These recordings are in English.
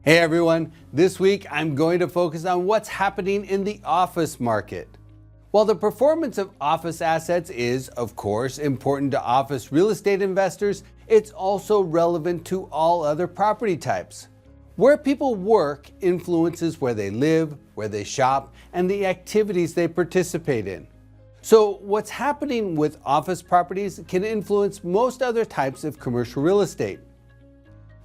Hey everyone, this week I'm going to focus on what's happening in the office market. While the performance of office assets is, of course, important to office real estate investors, it's also relevant to all other property types. Where people work influences where they live, where they shop, and the activities they participate in. So what's happening with office properties can influence most other types of commercial real estate.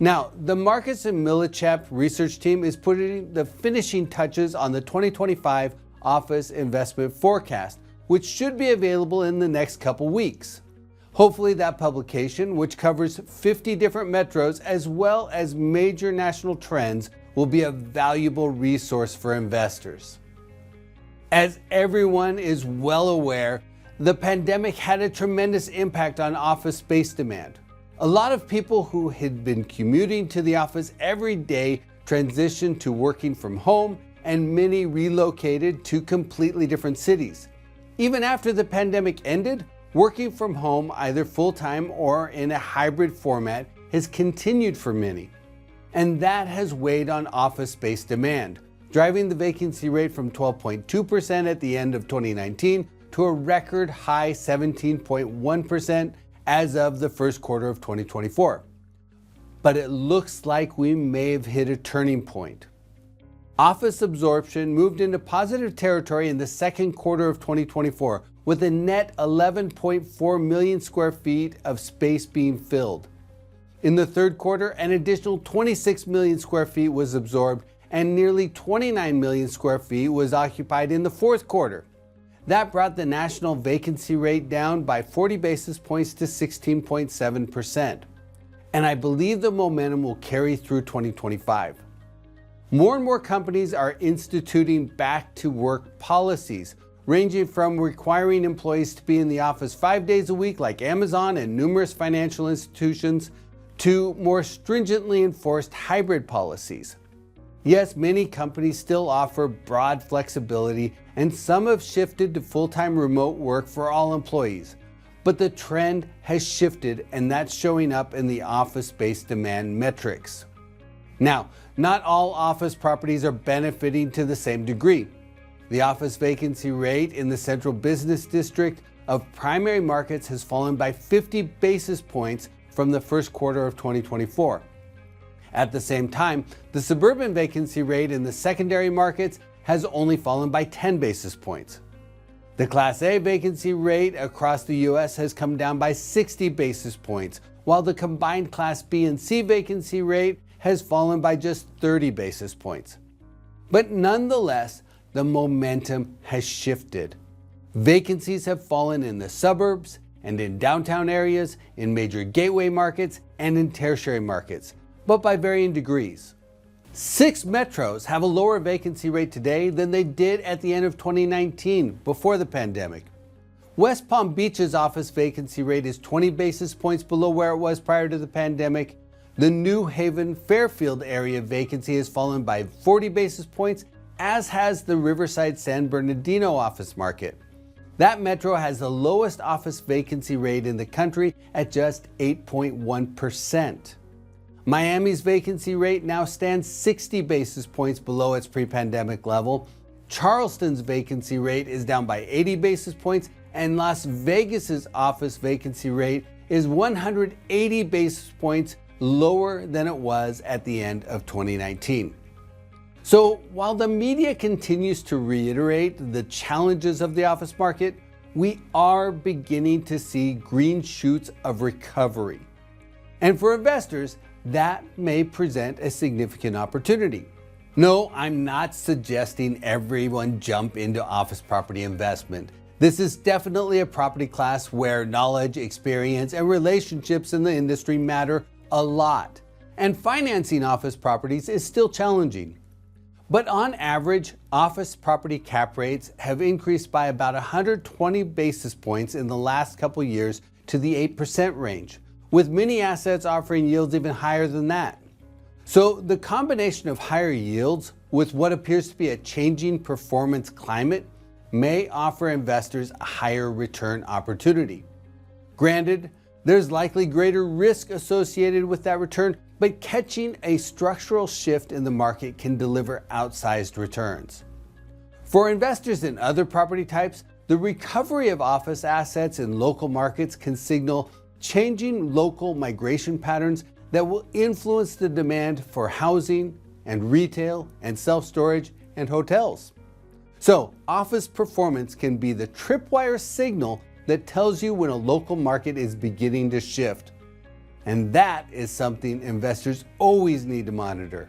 Now, the Marcus and Millichap research team is putting the finishing touches on the 2025 office investment forecast, which should be available in the next couple weeks. Hopefully that publication, which covers 50 different metros as well as major national trends, will be a valuable resource for investors. As everyone is well aware, the pandemic had a tremendous impact on office space demand. A lot of people who had been commuting to the office every day transitioned to working from home, and many relocated to completely different cities. Even after the pandemic ended, working from home either full-time or in a hybrid format has continued for many. And that has weighed on office space demand, driving the vacancy rate from 12.2% at the end of 2019 to a record high 17.1% as of the first quarter of 2024. But it looks like we may have hit a turning point. Office absorption moved into positive territory in the second quarter of 2024 with a net 11.4 million square feet of space being filled. In the third quarter, an additional 26 million square feet was absorbed and nearly 29 million square feet was occupied in the fourth quarter. That brought the national vacancy rate down by 40 basis points to 16.7%. And I believe the momentum will carry through 2025. More and more companies are instituting back-to-work policies, ranging from requiring employees to be in the office 5 days a week like Amazon and numerous financial institutions, to more stringently enforced hybrid policies. Yes, many companies still offer broad flexibility, and some have shifted to full-time remote work for all employees. But the trend has shifted, and that's showing up in the office space demand metrics. Now, not all office properties are benefiting to the same degree. The office vacancy rate in the central business district of primary markets has fallen by 50 basis points from the first quarter of 2024. At the same time, the suburban vacancy rate in the secondary markets has only fallen by 10 basis points. The Class A vacancy rate across the U.S. has come down by 60 basis points, while the combined Class B and C vacancy rate has fallen by just 30 basis points. But nonetheless, the momentum has shifted. Vacancies have fallen in the suburbs and in downtown areas, in major gateway markets, and in tertiary markets, but by varying degrees. 6 metros have a lower vacancy rate today than they did at the end of 2019, before the pandemic. West Palm Beach's office vacancy rate is 20 basis points below where it was prior to the pandemic. The New Haven Fairfield area vacancy has fallen by 40 basis points, as has the Riverside San Bernardino office market. That metro has the lowest office vacancy rate in the country at just 8.1%. Miami's vacancy rate now stands 60 basis points below its pre-pandemic level. Charleston's vacancy rate is down by 80 basis points, and Las Vegas's office vacancy rate is 180 basis points lower than it was at the end of 2019. So while the media continues to reiterate the challenges of the office market, we are beginning to see green shoots of recovery. And for investors, that may present a significant opportunity. No, I'm not suggesting everyone jump into office property investment. This is definitely a property class where knowledge, experience, and relationships in the industry matter a lot. And financing office properties is still challenging. But on average, office property cap rates have increased by about 120 basis points in the last couple years to the 8% range, with many assets offering yields even higher than that. So the combination of higher yields with what appears to be a changing performance climate may offer investors a higher return opportunity. Granted, there's likely greater risk associated with that return, but catching a structural shift in the market can deliver outsized returns. For investors in other property types, the recovery of office assets in local markets can signal changing local migration patterns that will influence the demand for housing and retail and self-storage and hotels. So, office performance can be the tripwire signal that tells you when a local market is beginning to shift. And that is something investors always need to monitor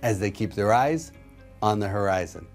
as they keep their eyes on the horizon.